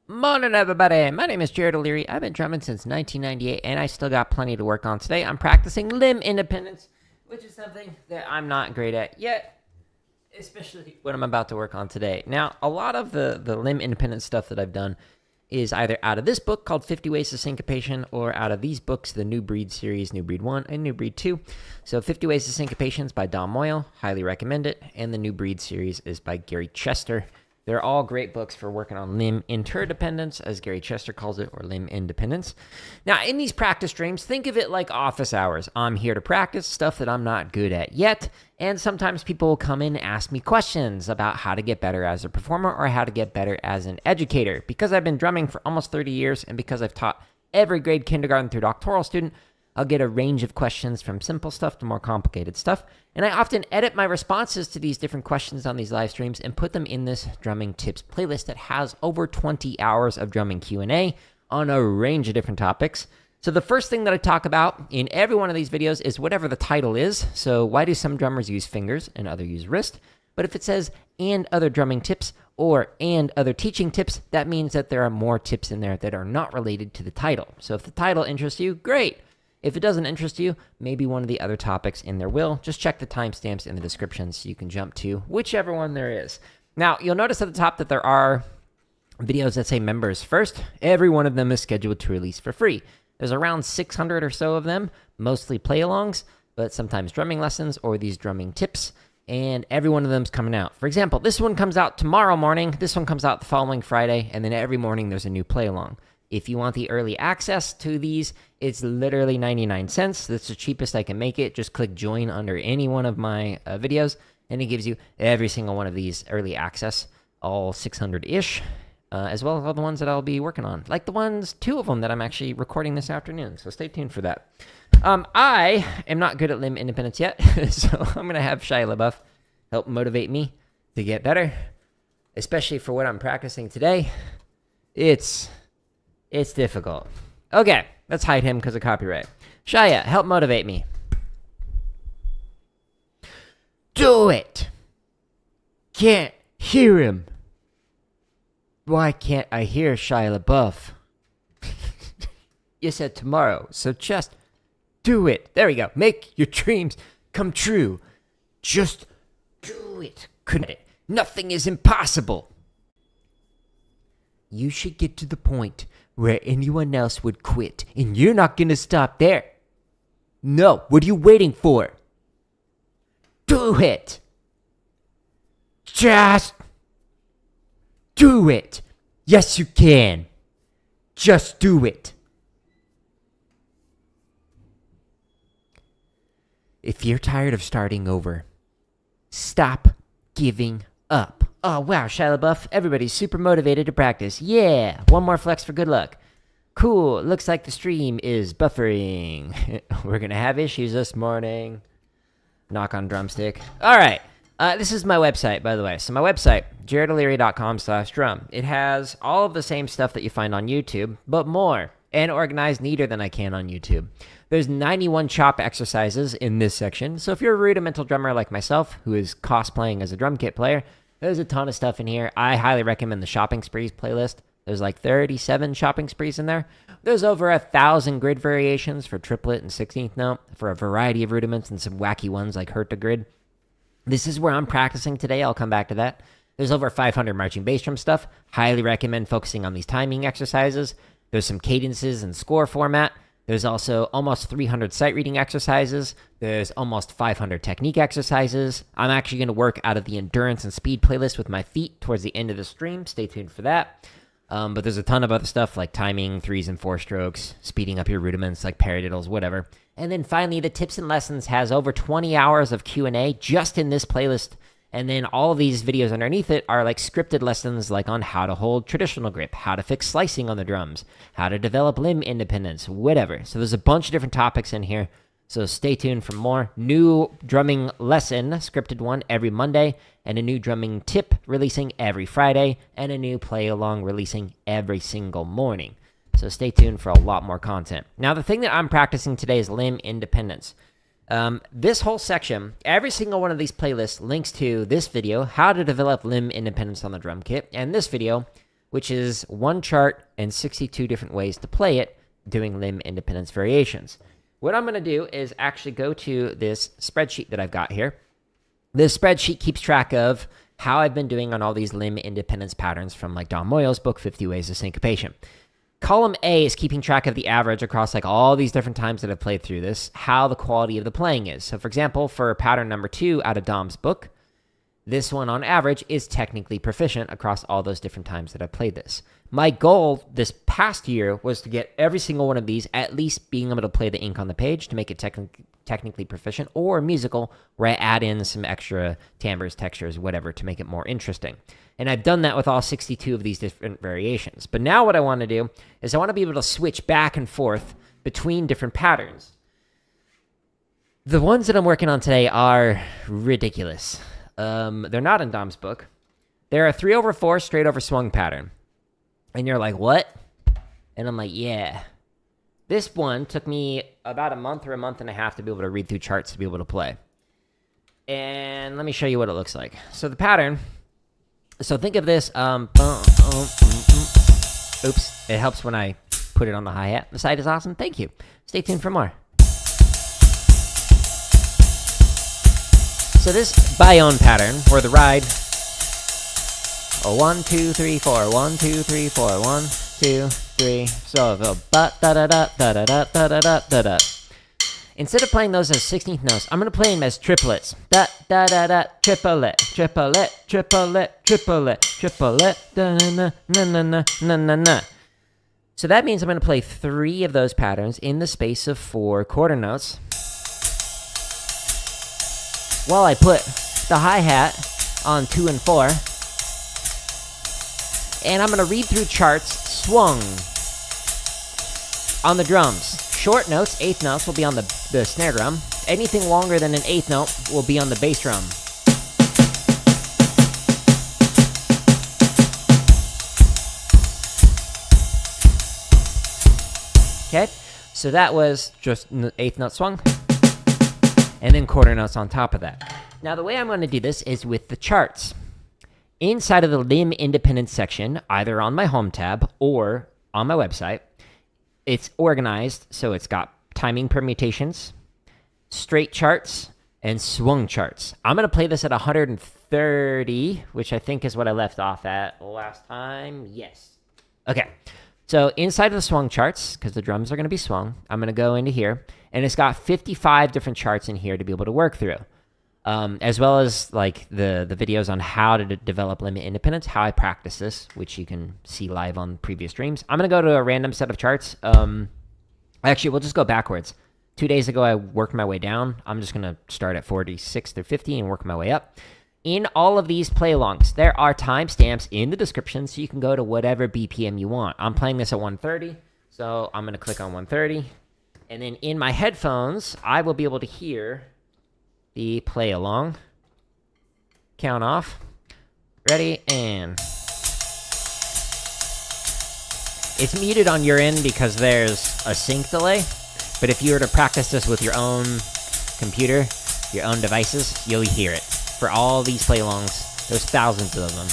Morning, everybody. My name is Jared O'Leary. I've been drumming since 1998, and I still got plenty to work on today. I'm practicing limb independence, which is something that I'm not great at yet, especially what I'm about to work on today. Now, a lot of the limb independence stuff that I've done is either out of this book called 50 Ways to Syncopation or out of these books, the New Breed series, New Breed 1 and New Breed 2. So 50 Ways to Syncopation is by Don Moyle. Highly recommend it. And the New Breed series is by Gary Chester. They're all great books for working on limb interdependence, as Gary Chester calls it, or limb independence. Now, in these practice streams, think of it like office hours. I'm here to practice stuff that I'm not good at yet, and sometimes people will come in and ask me questions about how to get better as a performer or how to get better as an educator. Because I've been drumming for almost 30 years, and because I've taught every grade kindergarten through doctoral student, I'll get a range of questions from simple stuff to more complicated stuff. And I often edit my responses to these different questions on these live streams and put them in this drumming tips playlist that has over 20 hours of drumming Q&A on a range of different topics. So the first thing that I talk about in every one of these videos is whatever the title is. So why do some drummers use fingers and others use wrist? But if it says and other drumming tips or and other teaching tips, that means that there are more tips in there that are not related to the title. So if the title interests you, great. If it doesn't interest you, maybe one of the other topics in there will. Just check the timestamps in the description so you can jump to whichever one there is. Now, you'll notice at the top that there are videos that say members first. Every one of them is scheduled to release for free. There's around 600 or so of them, mostly play-alongs, but sometimes drumming lessons or these drumming tips, and every one of them is coming out. For example, this one comes out tomorrow morning, this one comes out the following Friday, and then every morning there's a new play-along. If you want the early access to these, it's literally 99 cents. That's the cheapest I can make it. Just click join under any one of my videos, and it gives you every single one of these early access, all 600-ish, as well as all the ones that I'll be working on. Like two of them that I'm actually recording this afternoon, so stay tuned for that. I am not good at limb independence yet, so I'm going to have Shia LaBeouf help motivate me to get better, especially for what I'm practicing today. It's difficult. Okay, let's hide him because of copyright. Shia, help motivate me. Do it! Can't hear him. Why can't I hear Shia LaBeouf? You said tomorrow, so just do it. There we go. Make your dreams come true. Just do it. Couldn't it? Nothing is impossible. You should get to the point where anyone else would quit, and you're not gonna stop there. No, what are you waiting for? Do it! Just do it! Yes, you can. Just do it. If you're tired of starting over, stop giving up. Oh, wow, Shia LaBeouf, everybody's super motivated to practice. Yeah, one more flex for good luck. Cool, looks like the stream is buffering. We're going to have issues this morning. Knock on drumstick. All right, this is my website, by the way. So my website, jaredoleary.com/drum. It has all of the same stuff that you find on YouTube, but more, and organized neater than I can on YouTube. There's 91 chop exercises in this section, so if you're a rudimental drummer like myself, who is cosplaying as a drum kit player, there's a ton of stuff in here. I highly recommend the Shopping Sprees playlist. There's like 37 shopping sprees in there. There's over 1,000 grid variations for triplet and 16th note, for a variety of rudiments and some wacky ones like herta grid. This is where I'm practicing today. I'll come back to that. There's over 500 marching bass drum stuff. Highly recommend focusing on these timing exercises. There's some cadences and score format. There's also almost 300 sight reading exercises. There's almost 500 technique exercises. I'm actually going to work out of the endurance and speed playlist with my feet towards the end of the stream. Stay tuned for that. But there's a ton of other stuff like timing, 3s and 4 strokes, speeding up your rudiments like paradiddles, whatever. And then finally, the tips and lessons has over 20 hours of Q&A just in this playlist. And then all of these videos underneath it are like scripted lessons like on how to hold traditional grip, how to fix slicing on the drums, how to develop limb independence, whatever. So there's a bunch of different topics in here. So stay tuned for more. New drumming lesson, scripted one, every Monday, and a new drumming tip releasing every Friday, and a new play-along releasing every single morning. So stay tuned for a lot more content. Now, the thing that I'm practicing today is limb independence. This whole section, every single one of these playlists links to this video, how to develop limb independence on the drum kit, and this video, which is one chart and 62 different ways to play it, doing limb independence variations. What I'm going to do is actually go to this spreadsheet that I've got here. This spreadsheet keeps track of how I've been doing on all these limb independence patterns from like Don Moyle's book, 50 Ways of Syncopation. Column A is keeping track of the average across like all these different times that I've played through this, how the quality of the playing is. So for example, for pattern number 2 out of Dom's book, this one on average is technically proficient across all those different times that I've played this. My goal this past year was to get every single one of these at least being able to play the ink on the page to make it technically proficient, or musical, where I add in some extra timbres, textures, whatever, to make it more interesting. And I've done that with all 62 of these different variations. But now what I want to do is I want to be able to switch back and forth between different patterns. The ones that I'm working on today are ridiculous. They're not in Dom's book. They're a 3/4 straight over swung pattern. And you're like, what? And I'm like, yeah. This one took me about a month or a month and a half to be able to read through charts to be able to play. And let me show you what it looks like. So the pattern, so think of this, oops, it helps when I put it on the hi-hat. The site is awesome. Thank you. Stay tuned for more. So this Bayonne pattern, or the ride, 1, 2, 3, 4, 1, 2, 3, 4, 1, 2, 3, so the but da da da da da da da da da da. Instead of playing those as 16th notes, I'm going to play them as triplets. Da da da da, triplet, triplet, triplet, triplet, triplet, da na na na na na na na. So that means I'm going to play 3 of those patterns in the space of 4 quarter notes, while I put the hi-hat on 2 and 4. And I'm going to read through charts swung on the drums. Short notes, 8th notes, will be on the snare drum. Anything longer than an 8th note will be on the bass drum. Okay, so that was just 8th note swung, and then quarter notes on top of that. Now the way I'm going to do this is with the charts. Inside of the limb independence section, either on my home tab or on my website, it's organized so it's got timing permutations, straight charts, and swung charts. I'm going to play this at 130, which I think is what I left off at last time. Yes. Okay. So inside of the swung charts, because the drums are going to be swung, I'm going to go into here, and it's got 55 different charts in here to be able to work through. As well as like the videos on how to develop limb independence, how I practice this, which you can see live on previous streams. I'm going to go to a random set of charts. Actually, we'll just go backwards. 2 days ago, I worked my way down. I'm just going to start at 46 through 50 and work my way up. In all of these play-alongs, there are timestamps in the description, so you can go to whatever BPM you want. I'm playing this at 130, so I'm going to click on 130. And then in my headphones, I will be able to hear the play along. Count off. Ready, and it's muted on your end because there's a sync delay, but if you were to practice this with your own computer, your own devices, you'll hear it. For all these play alongs, there's thousands of them.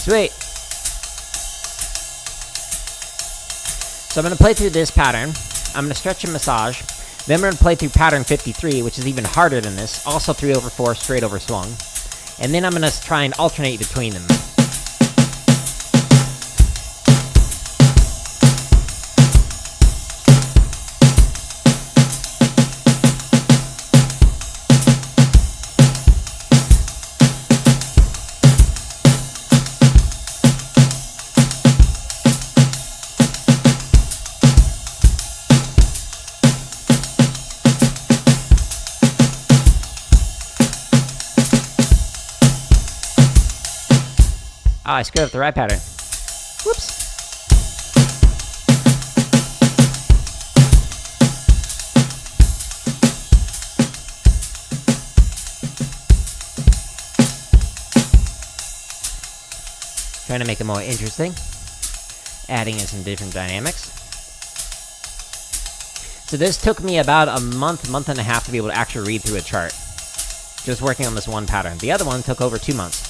Sweet. So I'm going to play through this pattern. I'm going to stretch and massage. Then I'm going to play through pattern 53, which is even harder than this. Also 3/4 straight over swung. And then I'm going to try and alternate between them. I screwed up the right pattern. Whoops. Trying to make it more interesting. Adding in some different dynamics. So this took me about a month and a half to be able to actually read through a chart. Just working on this one pattern. The other one took over 2 months.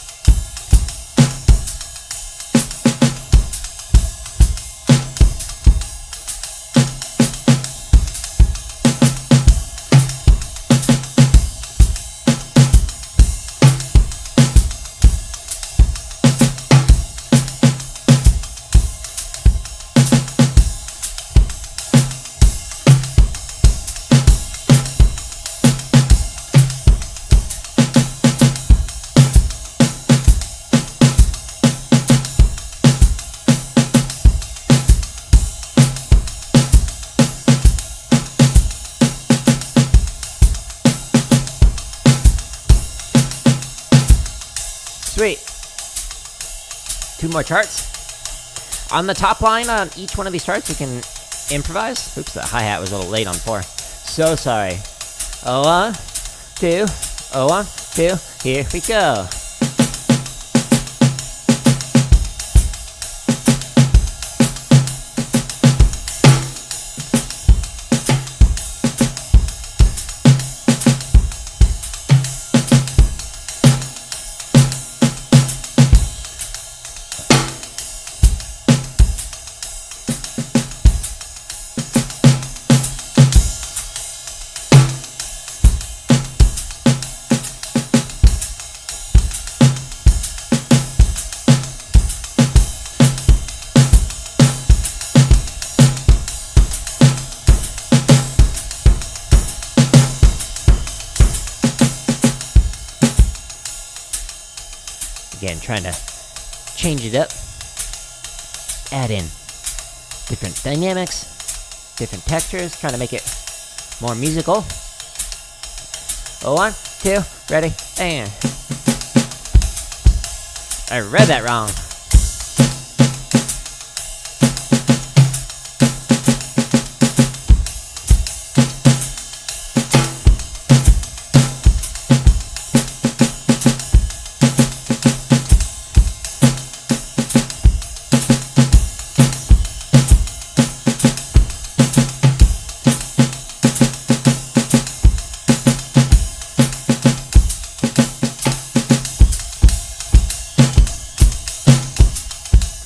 Sweet. 2 more charts. On the top line on each one of these charts, you can improvise. Oops, the hi-hat was a little late on 4. So sorry. 1, 2, 1, 2, here we go. Again, trying to change it up, add in different dynamics, different textures, trying to make it more musical. 1, 2, ready, and I read that wrong.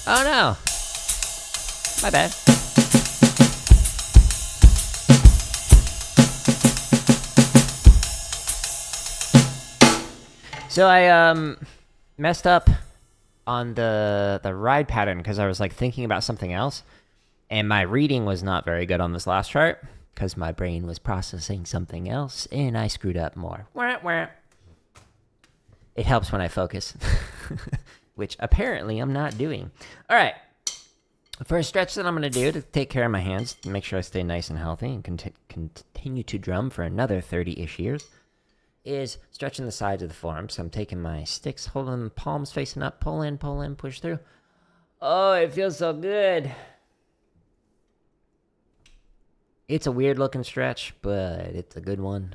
Oh no! My bad. So I messed up on the ride pattern because I was like thinking about something else, and my reading was not very good on this last chart because my brain was processing something else, and I screwed up more. It helps when I focus. Which apparently I'm not doing. All right. First stretch that I'm going to do to take care of my hands, to make sure I stay nice and healthy and continue to drum for another 30-ish years, is stretching the sides of the forearm. So I'm taking my sticks, holding them, palms facing up, pull in, push through. Oh, it feels so good. It's a weird-looking stretch, but it's a good one.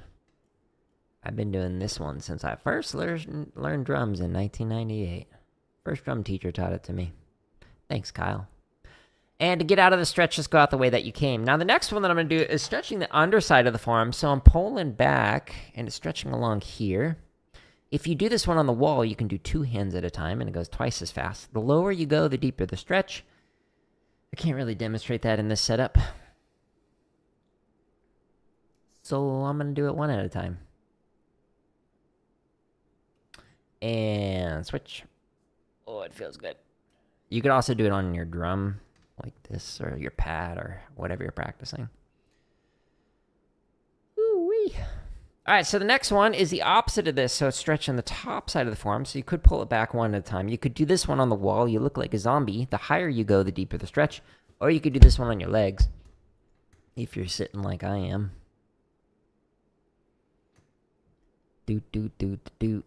I've been doing this one since I first learned drums in 1998. First drum teacher taught it to me. Thanks, Kyle. And to get out of the stretch, just go out the way that you came. Now, the next one that I'm going to do is stretching the underside of the forearm. So I'm pulling back, and it's stretching along here. If you do this one on the wall, you can do 2 hands at a time, and it goes twice as fast. The lower you go, the deeper the stretch. I can't really demonstrate that in this setup. So I'm going to do it 1 at a time. And switch. Oh, it feels good. You could also do it on your drum like this, or your pad, or whatever you're practicing. Ooh-wee. All right, so the next one is the opposite of this. So it's stretching the top side of the forearm, so you could pull it back 1 at a time. You could do this one on the wall. You look like a zombie. The higher you go, the deeper the stretch. Or you could do this one on your legs, if you're sitting like I am. Doot, doot, doot, doot.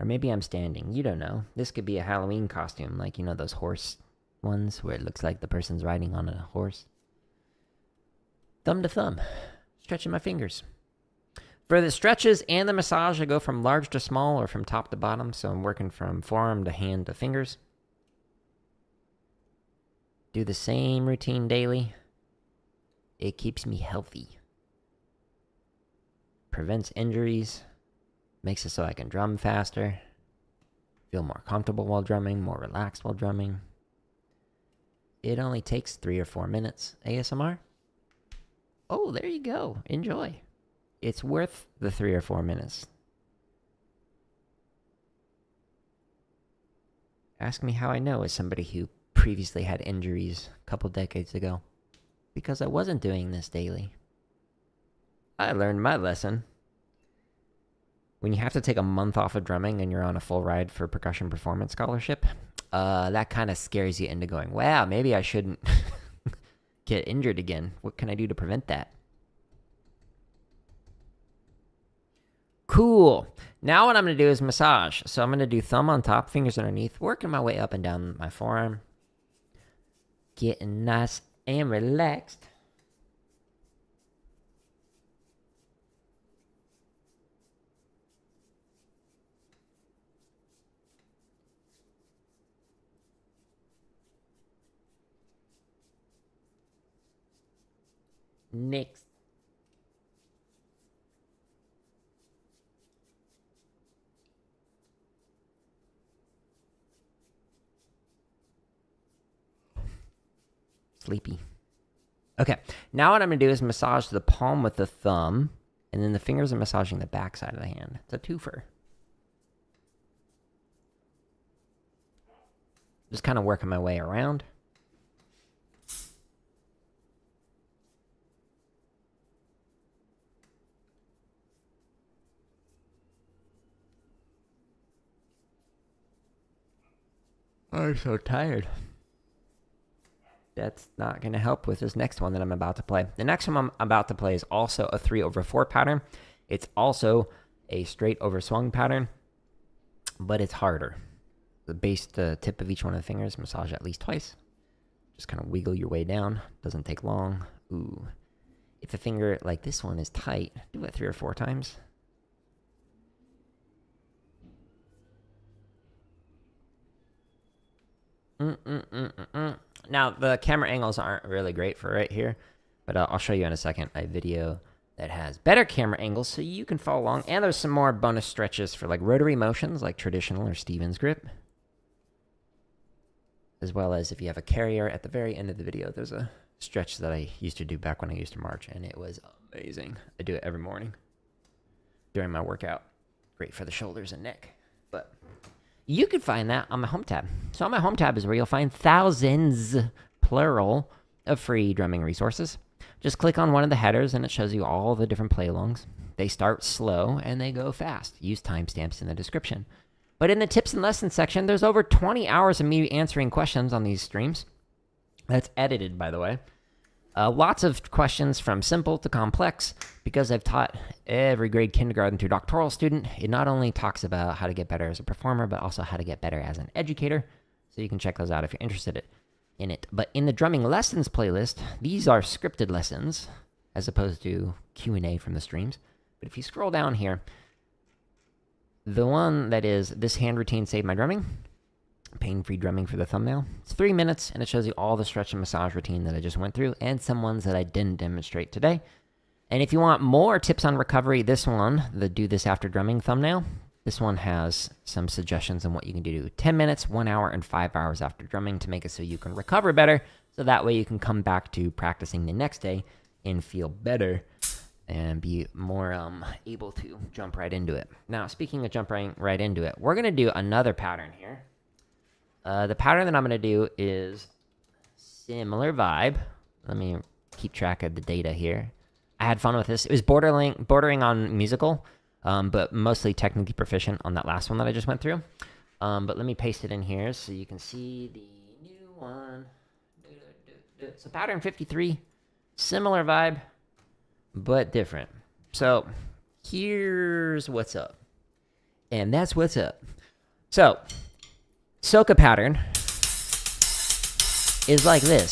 Or maybe I'm standing. You don't know. This could be a Halloween costume, like, you know, those horse ones where it looks like the person's riding on a horse. Thumb to thumb. Stretching my fingers. For the stretches and the massage, I go from large to small or from top to bottom. So I'm working from forearm to hand to fingers. Do the same routine daily. It keeps me healthy. Prevents injuries. Makes it so I can drum faster. Feel more comfortable while drumming, more relaxed while drumming. It only takes 3 or 4 minutes. ASMR? Oh, there you go. Enjoy. It's worth the 3 or 4 minutes. Ask me how I know as somebody who previously had injuries a couple decades ago. Because I wasn't doing this daily. I learned my lesson. When you have to take a month off of drumming and you're on a full ride for percussion performance scholarship, that kind of scares you into going, wow, maybe I shouldn't get injured again. What can I do to prevent that? Cool. Now what I'm going to do is massage. So I'm going to do thumb on top, fingers underneath, working my way up and down my forearm. Getting nice and relaxed. Next. Sleepy. Okay, now what I'm going to do is massage the palm with the thumb, and then the fingers are massaging the back side of the hand. It's a twofer. Just kind of working my way around. I'm so tired. That's not going to help with this next one that I'm about to play. The next one I'm about to play is also a 3/4 pattern. It's also a straight over swung pattern, but it's harder. The tip of each one of the fingers, massage at least twice. Just kind of wiggle your way down. Doesn't take long. Ooh. If the finger like this one is tight, do it 3 or 4 times. Now, the camera angles aren't really great for right here, but I'll show you in a second a video that has better camera angles so you can follow along. And there's some more bonus stretches for like rotary motions, like traditional or Stevens grip. As well as if you have a carrier at the very end of the video, there's a stretch that I used to do back when I used to march, and it was amazing. I do it every morning during my workout. Great for the shoulders and neck. But you can find that on my home tab. So on my home tab is where you'll find thousands, plural, of free drumming resources. Just click on one of the headers and it shows you all the different play-alongs. They start slow and they go fast. Use timestamps in the description. But in the tips and lessons section, there's over 20 hours of me answering questions on these streams. That's edited, by the way. Lots of questions from simple to complex. Because I've taught every grade kindergarten through doctoral student, it not only talks about how to get better as a performer, but also how to get better as an educator. So you can check those out if you're interested in it. But in the drumming lessons playlist, these are scripted lessons as opposed to Q&A from the streams. But if you scroll down here, the one that is this hand routine saved my drumming, pain-free drumming for the thumbnail. It's 3 minutes, and it shows you all the stretch and massage routine that I just went through, and some ones that I didn't demonstrate today. And if you want more tips on recovery, this one, the Do This After Drumming thumbnail, this one has some suggestions on what you can do. 10 minutes, 1 hour, and 5 hours after drumming to make it so you can recover better, so that way you can come back to practicing the next day and feel better and be more able to jump right into it. Now, speaking of jumping right into it, we're going to do another pattern here. The pattern that I'm going to do is similar vibe. Let me keep track of the data here. I had fun with this. It was bordering on musical, but mostly technically proficient on that last one that I just went through. But let me paste it in here so you can see the new one. So pattern 53, similar vibe, but different. So here's what's up. And that's what's up. So, Soca pattern is like this.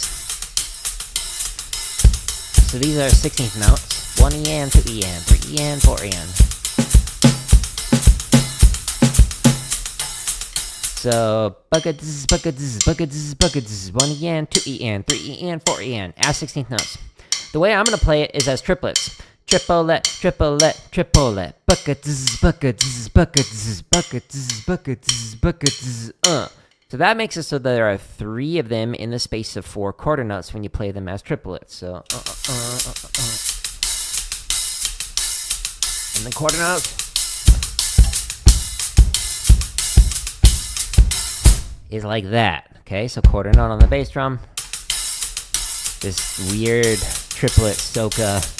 So these are 16th notes. 1 EN, 2 EN, 3 EN, 4 EN. So, buckets, buckets, buckets, buckets. 1 EN, 2 EN, 3 EN, 4 EN. As 16th notes. The way I'm going to play it is as triplets. Triplet, triplet, triplet. Buckets, buckets, buckets, buckets, buckets, buckets. So that makes it so there are 3 of them in the space of 4 quarter notes when you play them as triplets. So, and the quarter notes is like that. Okay, so quarter note on the bass drum. This weird triplet soca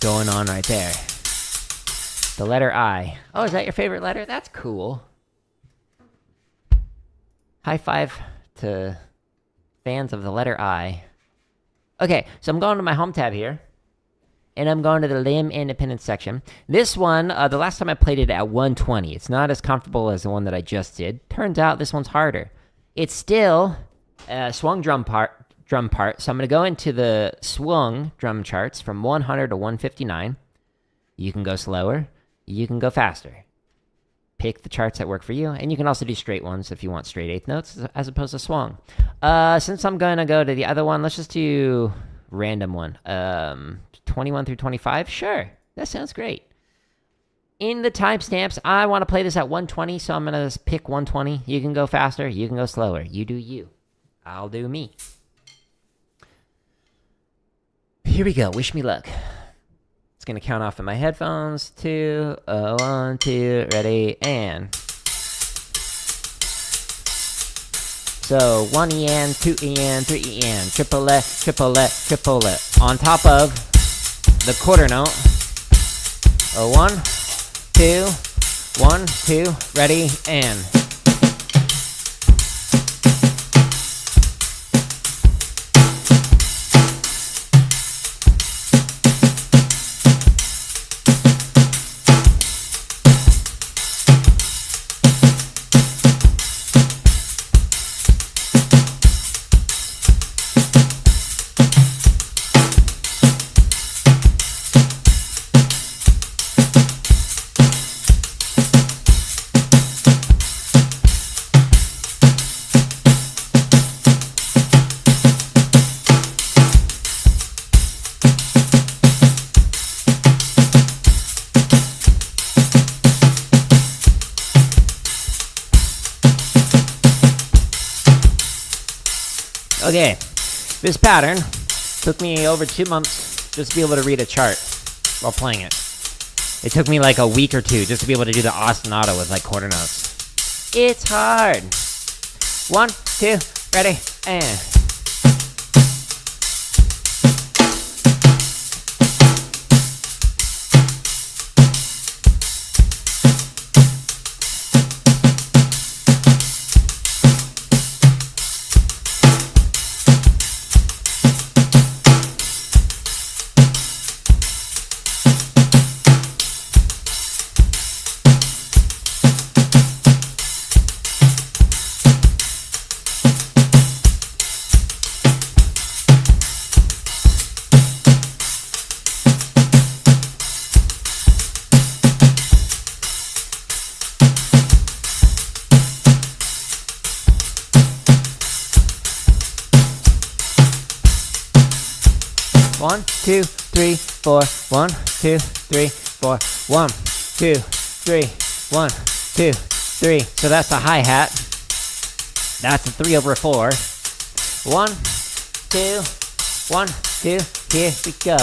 going on right there. The letter I. Oh, is that your favorite letter? That's cool. High five to fans of the letter I. Okay, so I'm going to my home tab here. And I'm going to the limb independence section. This one, the last time I played it at 120. It's not as comfortable as the one that I just did. Turns out this one's harder. It's still a swung drum part. So I'm going to go into the swung drum charts from 100 to 159. You can go slower. You can go faster. Pick the charts that work for you. And you can also do straight ones if you want straight 8th notes as opposed to swung. Since I'm going to go to the other one, let's just do random one. 21 through 25? Sure. That sounds great. In the timestamps, I want to play this at 120, so I'm going to pick 120. You can go faster. You can go slower. You do you. I'll do me. Here we go. Wish me luck. It's going to count off in my headphones. 2, 1, 2, ready, and. So 1 EN, 2 EN, 3 EN, triplet, triplet, triplet. On top of the quarter note. 1, 2, 1, 2, ready, and. Okay, this pattern took me over 2 months just to be able to read a chart while playing it. It took me like a week or 2 just to be able to do the ostinato with like quarter notes. It's hard. 1, 2, ready, and. One, 2, 3, 4. 1, 2, 3, 4. 1, 2, 3. 1, 2, 3. So that's the hi-hat. That's a 3/4. 1, 2, 1, 2. Here we go.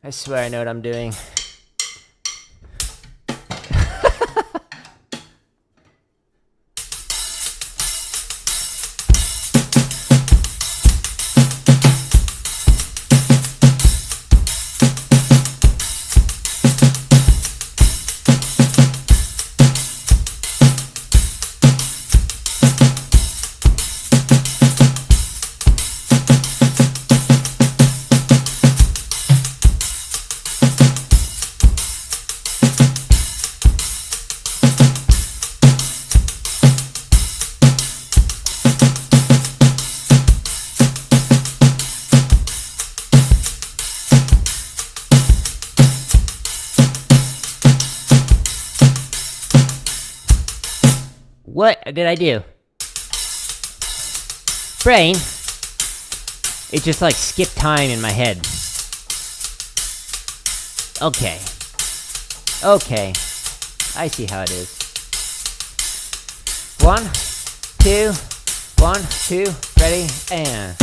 I swear I know what I'm doing. What did I do? Brain, it just like skipped time in my head. Okay. Okay. I see how it is. 1, 2, 1, 2, ready, and...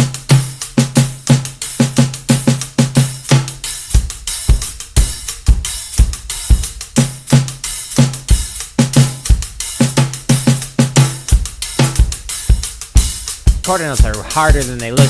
Quarter notes are harder than they look.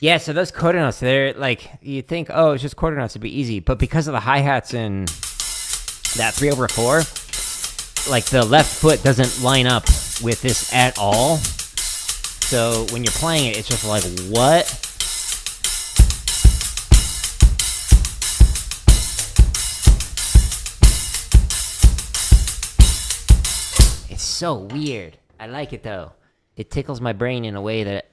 Yeah, so those quarter notes, they're like, you think, oh, it's just quarter notes, it'd be easy. But because of the hi-hats and that 3/4, like the left foot doesn't line up with this at all. So when you're playing it, it's just like, what? It's so weird. I like it though. It tickles my brain in a way that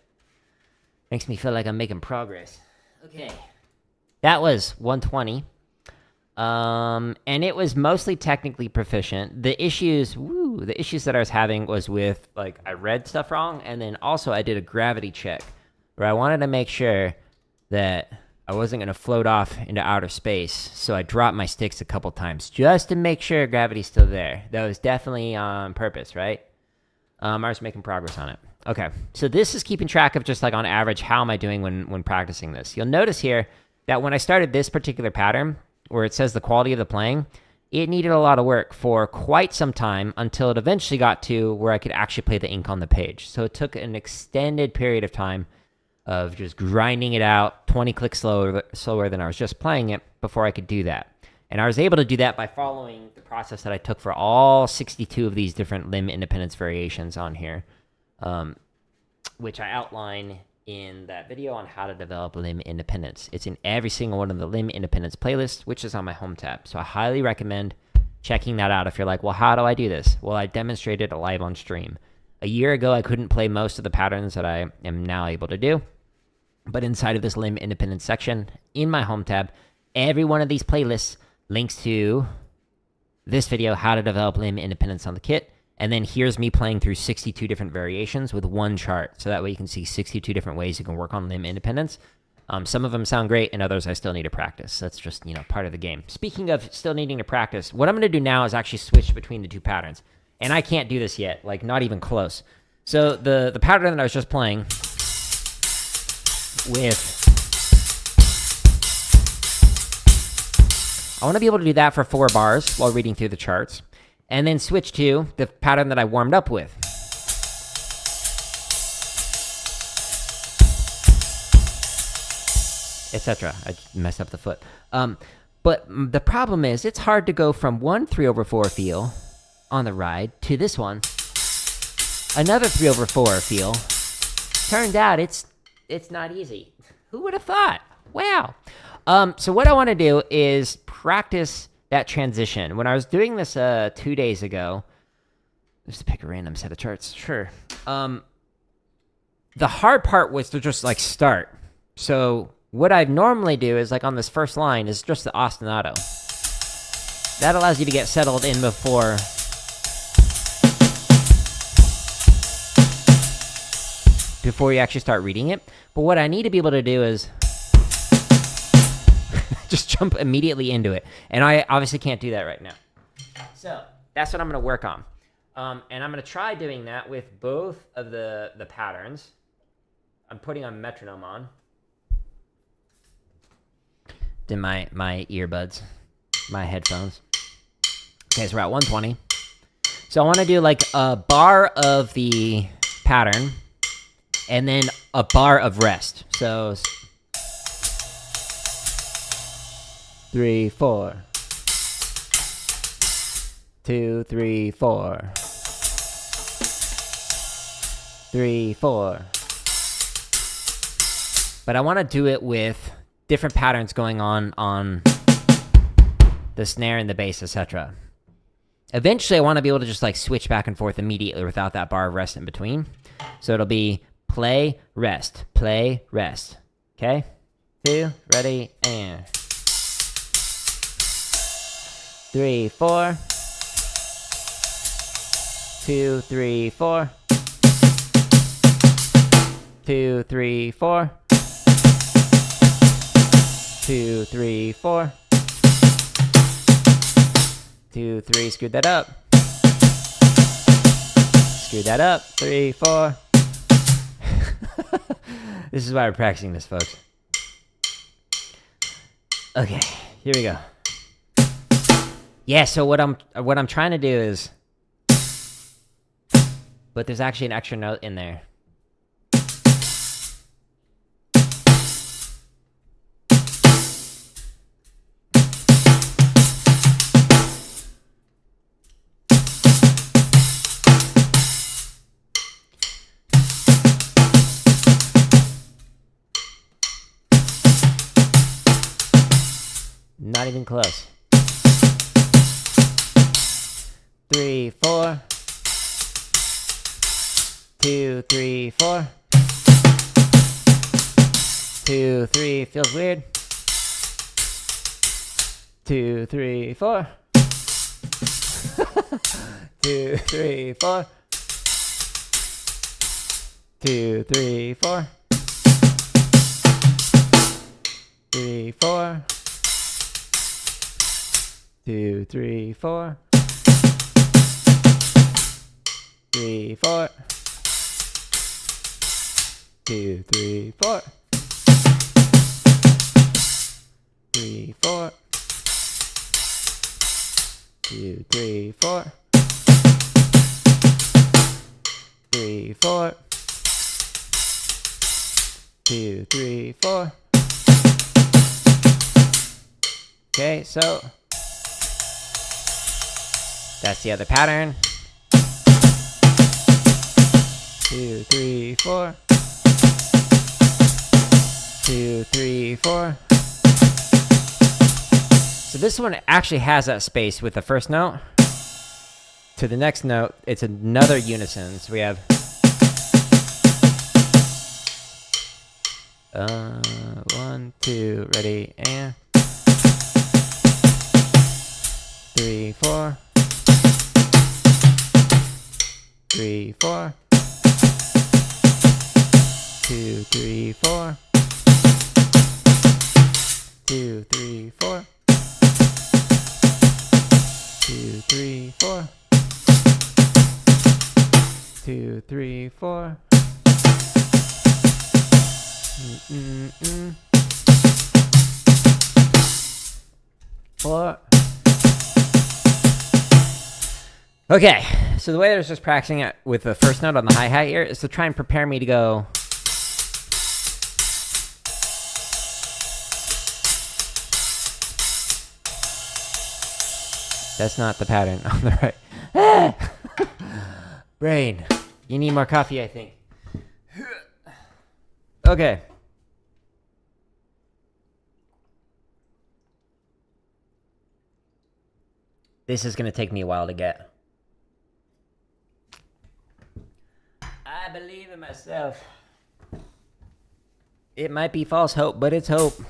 makes me feel like I'm making progress. Okay. That was 120. And it was mostly technically proficient. The issues that I was having was with, like, I read stuff wrong, and then also I did a gravity check, where I wanted to make sure that I wasn't going to float off into outer space, so I dropped my sticks a couple times, just to make sure gravity's still there. That was definitely on purpose, right? I was making progress on it. Okay, so this is keeping track of just like on average, how am I doing when practicing this? You'll notice here that when I started this particular pattern, where it says the quality of the playing, it needed a lot of work for quite some time until it eventually got to where I could actually play the ink on the page. So it took an extended period of time of just grinding it out 20 clicks slower than I was just playing it before I could do that. And I was able to do that by following the process that I took for all 62 of these different limb independence variations on here. Which I outline in that video on how to develop limb independence. It's in every single one of the limb independence playlists, which is on my home tab. So I highly recommend checking that out if you're like, well, how do I do this? Well, I demonstrated it live on stream. A year ago, I couldn't play most of the patterns that I am now able to do. But inside of this limb independence section, in my home tab, every one of these playlists links to this video, how to develop limb independence on the kit. And then here's me playing through 62 different variations with one chart. So that way you can see 62 different ways you can work on limb independence. Some of them sound great, and others I still need to practice. That's just, part of the game. Speaking of still needing to practice, what I'm going to do now is actually switch between the two patterns. And I can't do this yet, like not even close. So the pattern that I was just playing with... I want to be able to do that for 4 bars while reading through the charts. And then switch to the pattern that I warmed up with. Etc. I messed up the foot. But the problem is, it's hard to go from one 3/4 feel on the ride to this one. Another 3/4 feel. Turned out it's not easy. Who would have thought? Wow. So what I want to do is practice that transition. When I was doing this 2 days ago, just to pick a random set of charts, sure. The hard part was to just like start. So What I normally do is, like on this first line, is just the ostinato. That allows you to get settled in before you actually start reading it. But what I need to be able to do is just jump immediately into it. And I obviously can't do that right now. So that's what I'm going to work on. And I'm going to try doing that with both of the patterns. I'm putting a metronome on. In my earbuds, my headphones. Okay, so we're at 120. So I want to do like a bar of the pattern and then a bar of rest. So 3, 4. 2, 3, 4. 3, 4. But I want to do it with different patterns going on the snare and the bass, etc. Eventually, I want to be able to just like switch back and forth immediately without that bar of rest in between. So it'll be play, rest, play, rest. Okay? 2, ready, and 3, 4. 2, 3, 4. 2, 3, 4. 2, 3, 4. 2, 3, screw that up. Screw that up. 3, 4. This is why we're practicing this, folks. Okay, here we go. Yeah, so what I'm trying to do is, but there's actually an extra note in there. Not even close. 3, 4. 2, 3, 4. 2, 3, feels weird. 2, 3, 4. 2, 3, 4. 2, 3, 4. 3, 4. 2, 3, 4. 3, 4. 2, 3, 4. 3, 4. 2, 3, 4. 3, 4. 2, 3, 4. Okay, so that's the other pattern. 2, 3, 4. 2, 3, 4. So this one actually has that space with the first note. To the next note, it's another unison. So we have 1, 2, ready, and 3, 4. 3, 4. 2, 3, 4. 2, 3, 4. 2, 3, 4. 2, 3, 4. 4. Okay, so the way I was just practicing it with the first note on the hi-hat here is to try and prepare me to go. That's not the pattern on the right. Brain, you need more coffee, I think. Okay. This is going to take me a while to get. I believe in myself. It might be false hope, but it's hope.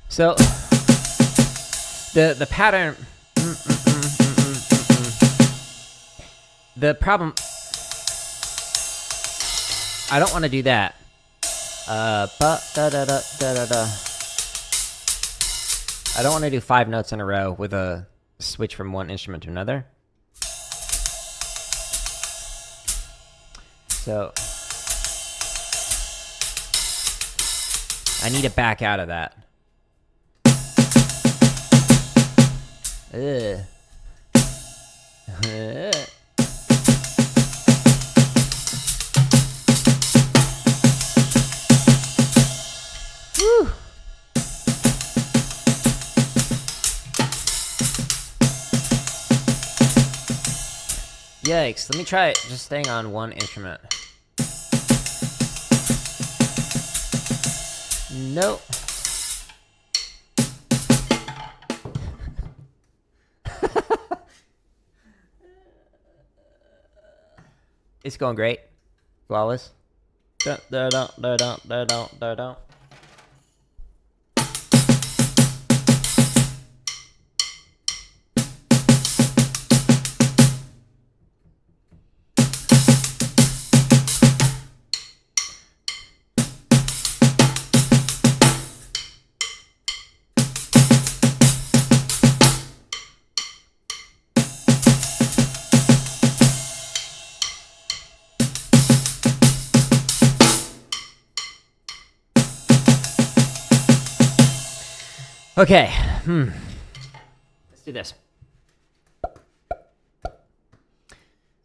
So the pattern, the problem. I don't want to do that. I don't want to do 5 notes in a row with a switch from one instrument to another. So I need to back out of that. Woo. Yikes, let me try it just staying on one instrument. Nope. It's going great. Flawless. Dun, dun, dun, dun, dun, dun, dun, dun. Okay, let's do this.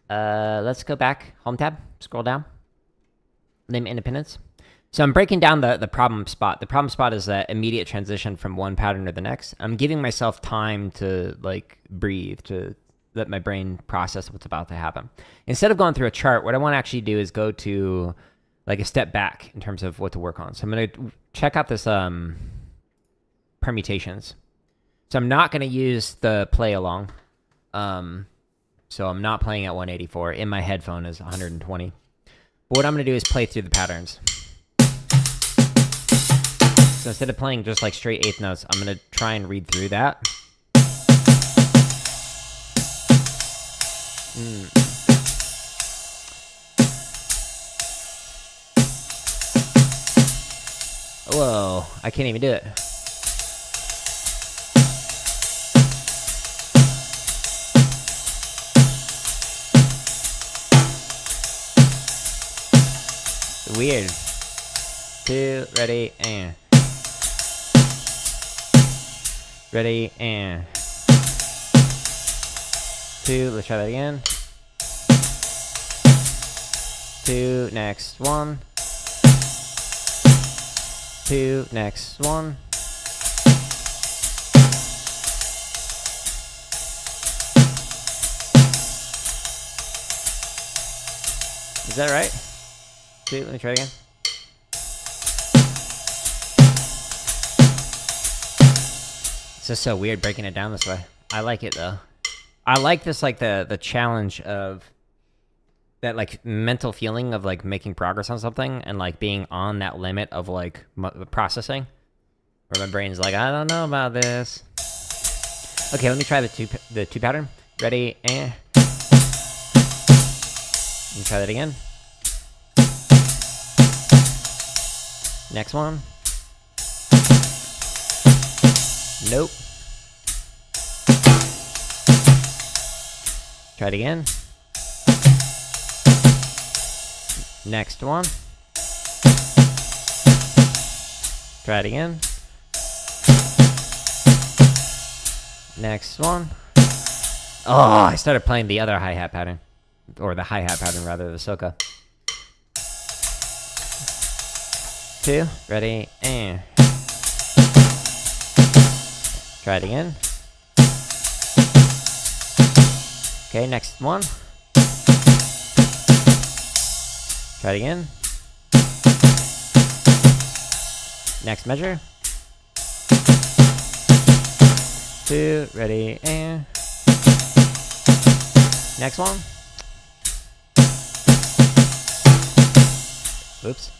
Let's go back, home tab, scroll down, limb independence. So I'm breaking down the problem spot. The problem spot is that immediate transition from one pattern to the next. I'm giving myself time to like breathe, to let my brain process what's about to happen. Instead of going through a chart, what I want to actually do is go to like a step back in terms of what to work on. So I'm going to check out this permutations. So I'm not going to use the play along. So I'm not playing at 184. In my headphone is 120. But what I'm going to do is play through the patterns. So instead of playing just like straight eighth notes, I'm going to try and read through that. Whoa, I can't even do it. Weird. 2, ready, and. Ready, and. 2, let's try that again. 2, next one. 2, next one. Is that right? 2, let me try again. It's just so weird breaking it down this way. I like it though. I like this, like the challenge of that, like mental feeling of like making progress on something and like being on that limit of like processing, where my brain's like, I don't know about this. Okay, let me try the two pattern. Ready, and let me try that again. Next one. Nope. Try it again. Next one. Try it again. Next one. Oh, I started playing the other hi-hat pattern. Or the hi-hat pattern, rather, the Soca. 2, ready, and try it again. Okay, next one. Try it again. Next measure. 2, ready, and next one. Oops.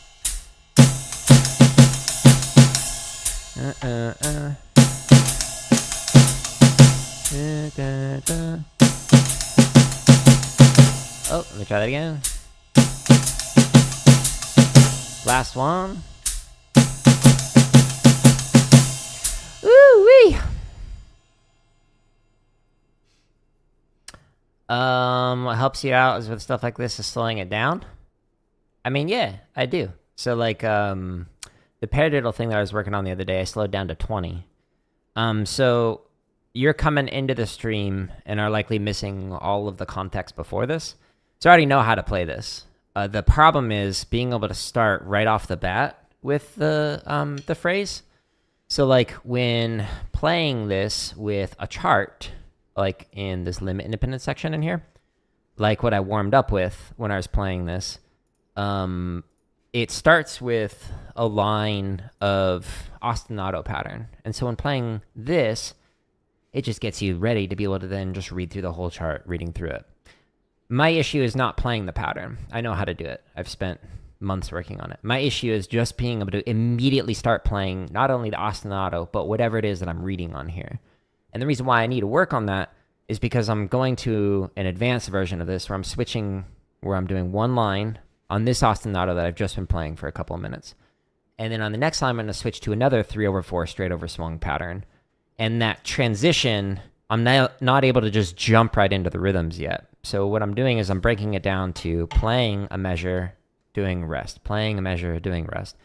Oh, let me try that again. Last one. Ooh-wee. What helps you out is with stuff like this is slowing it down. I mean, yeah, I do. So like, the paradiddle thing that I was working on the other day, I slowed down to 20. So you're coming into the stream and are likely missing all of the context before this. So I already know how to play this. The problem is being able to start right off the bat with the phrase. So like when playing this with a chart, like in this limit independent section in here, like what I warmed up with when I was playing this, it starts with a line of ostinato pattern. And so when playing this, it just gets you ready to be able to then just read through the whole chart, reading through it. My issue is not playing the pattern. I know how to do it. I've spent months working on it. My issue is just being able to immediately start playing not only the ostinato, but whatever it is that I'm reading on here. And the reason why I need to work on that is because I'm going to an advanced version of this where I'm switching, where I'm doing one line on this ostinato that I've just been playing for a couple of minutes. And then on the next line, I'm going to switch to another 3/4 straight over swung pattern. And that transition, I'm not able to just jump right into the rhythms yet. So what I'm doing is I'm breaking it down to playing a measure, doing rest, playing a measure, doing rest.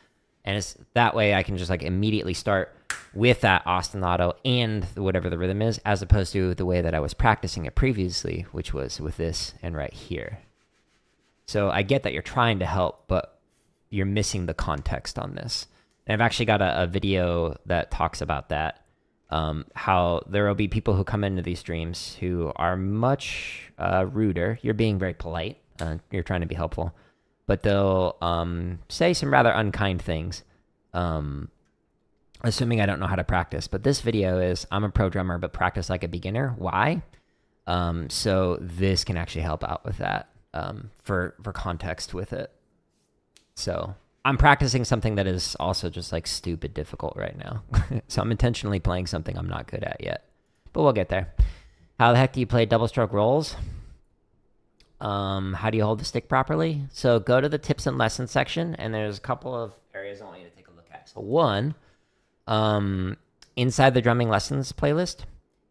And it's that way I can just like immediately start with that ostinato and whatever the rhythm is, as opposed to the way that I was practicing it previously, which was with this and right here. So I get that you're trying to help, but you're missing the context on this. And I've actually got a video that talks about that. How there will be people who come into these streams who are much ruder. You're being very polite. You're trying to be helpful. But they'll say some rather unkind things, assuming I don't know how to practice. But this video is, I'm a pro drummer, but practice like a beginner. Why? So this can actually help out with that, for context with it. So I'm practicing something that is also just like stupid difficult right now. So I'm intentionally playing something I'm not good at yet, but we'll get there. How the heck do you play double stroke rolls? How do you hold the stick properly? So go to the tips and lessons section, and there's a couple of areas I want you to take a look at. So one, inside the drumming lessons playlist,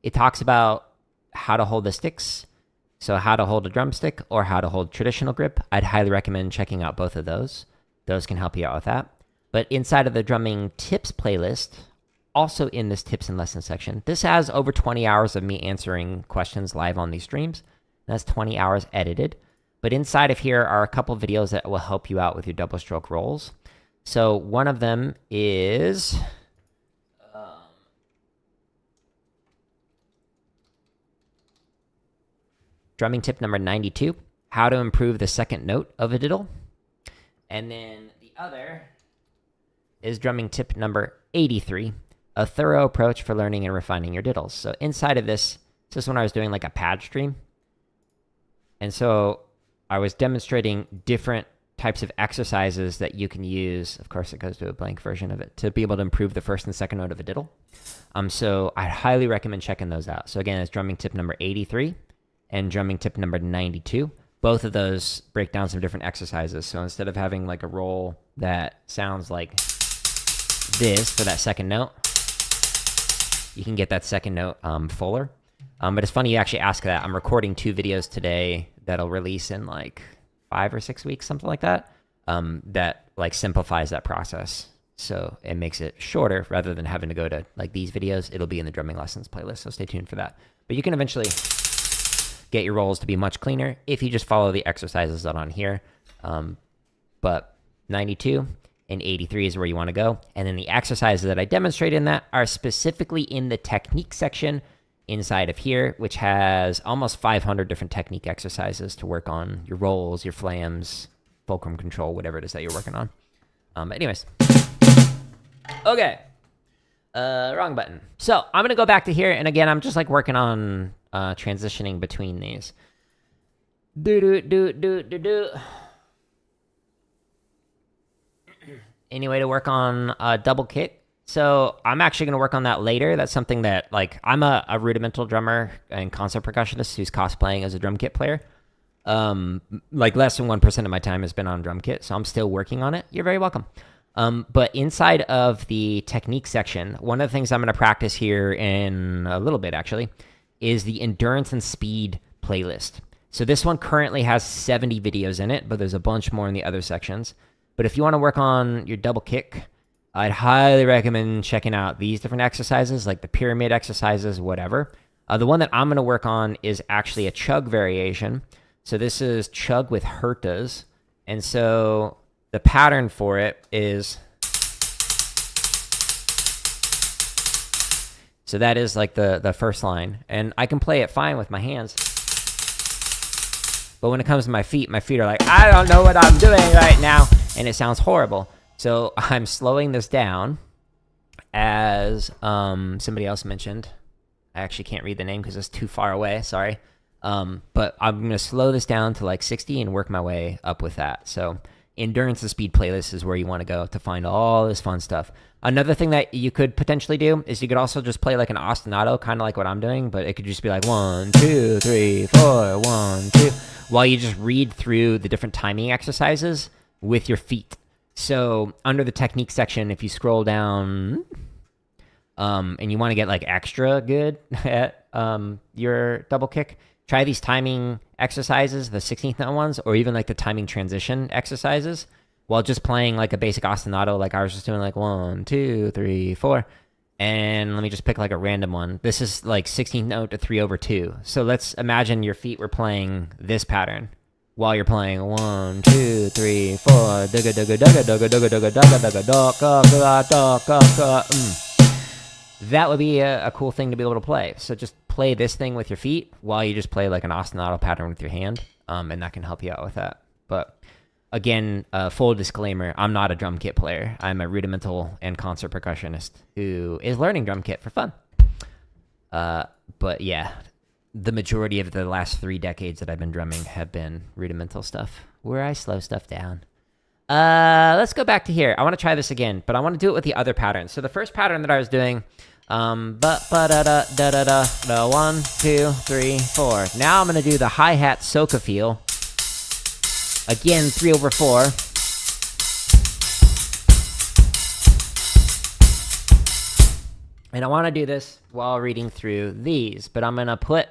it talks about how to hold the sticks. So how to hold a drumstick or how to hold traditional grip. I'd highly recommend checking out both of those. Those can help you out with that. But inside of the drumming tips playlist, also in this tips and lessons section, this has over 20 hours of me answering questions live on these streams. That's 20 hours edited. But inside of here are a couple videos that will help you out with your double stroke rolls. So one of them is drumming tip number 92, how to improve the second note of a diddle. And then the other is drumming tip number 83, a thorough approach for learning and refining your diddles. So inside of this is when I was doing like a pad stream. And so I was demonstrating different types of exercises that you can use. Of course, it goes to a blank version of it to be able to improve the first and second note of a diddle. So I highly recommend checking those out. So again, it's drumming tip number 83 and drumming tip number 92. Both of those break down some different exercises. So instead of having like a roll that sounds like this for that second note, you can get that second note fuller. But it's funny you actually ask that. I'm recording 2 videos today that'll release in like 5 or 6 weeks, something like that, that like simplifies that process. So it makes it shorter rather than having to go to like these videos. It'll be in the drumming lessons playlist, so stay tuned for that. But you can eventually get your rolls to be much cleaner if you just follow the exercises that are on here. But 92 and 83 is where you want to go. And then the exercises that I demonstrate in that are specifically in the technique section inside of here, which has almost 500 different technique exercises to work on your rolls, your flams, fulcrum control, whatever it is that you're working on. But anyways, Okay. Wrong button. So I'm gonna go back to here, and again, I'm just like working on transitioning between these. Do. Any way to work on a double kick? So I'm actually gonna work on that later. That's something that like I'm a rudimental drummer and concert percussionist who's cosplaying as a drum kit player. Like less than 1% of my time has been on drum kit, so I'm still working on it. You're very welcome. But inside of the technique section, one of the things I'm going to practice here in a little bit, actually, is the endurance and speed playlist. So this one currently has 70 videos in it, but there's a bunch more in the other sections. But if you want to work on your double kick, I'd highly recommend checking out these different exercises, like the pyramid exercises, whatever. The one that I'm going to work on is actually a chug variation. So this is chug with hertas. And so the pattern for it is, so that is like the first line. And I can play it fine with my hands. But when it comes to my feet are like, I don't know what I'm doing right now. And it sounds horrible. So I'm slowing this down as somebody else mentioned. I actually can't read the name because it's too far away. Sorry. But I'm going to slow this down to like 60 and work my way up with that. So endurance and speed playlist is where you want to go to find all this fun stuff. Another thing that you could potentially do is you could also just play like an ostinato, kind of like what I'm doing, but it could just be like 1, 2, 3, 4, 1, 2, while you just read through the different timing exercises with your feet. So under the technique section, if you scroll down, and you want to get like extra good at your double kick, try these timing exercises, the 16th note ones, or even like the timing transition exercises, while just playing like a basic ostinato, like I was just doing like 1, 2, 3, 4. And let me just pick like a random one. This is like 16th note to 3/2. So let's imagine your feet were playing this pattern while you're playing 1, 2, 3, 4. Dugga dugga dugga dugga dugga dugga dugga dugga dugga. That would be a cool thing to be able to play. So just play this thing with your feet while you just play like an ostinato pattern with your hand, and that can help you out with that. But again, full disclaimer, I'm not a drum kit player. I'm a rudimental and concert percussionist who is learning drum kit for fun. But yeah, the majority of the last 3 decades that I've been drumming have been rudimental stuff, where I slow stuff down. Let's go back to here. I want to try this again, but I want to do it with the other pattern. So the first pattern that I was doing, ba da da da da da, 1, 2, 3, 4. Now I'm gonna do the hi-hat soca feel. Again, 3/4. And I want to do this while reading through these, but I'm gonna put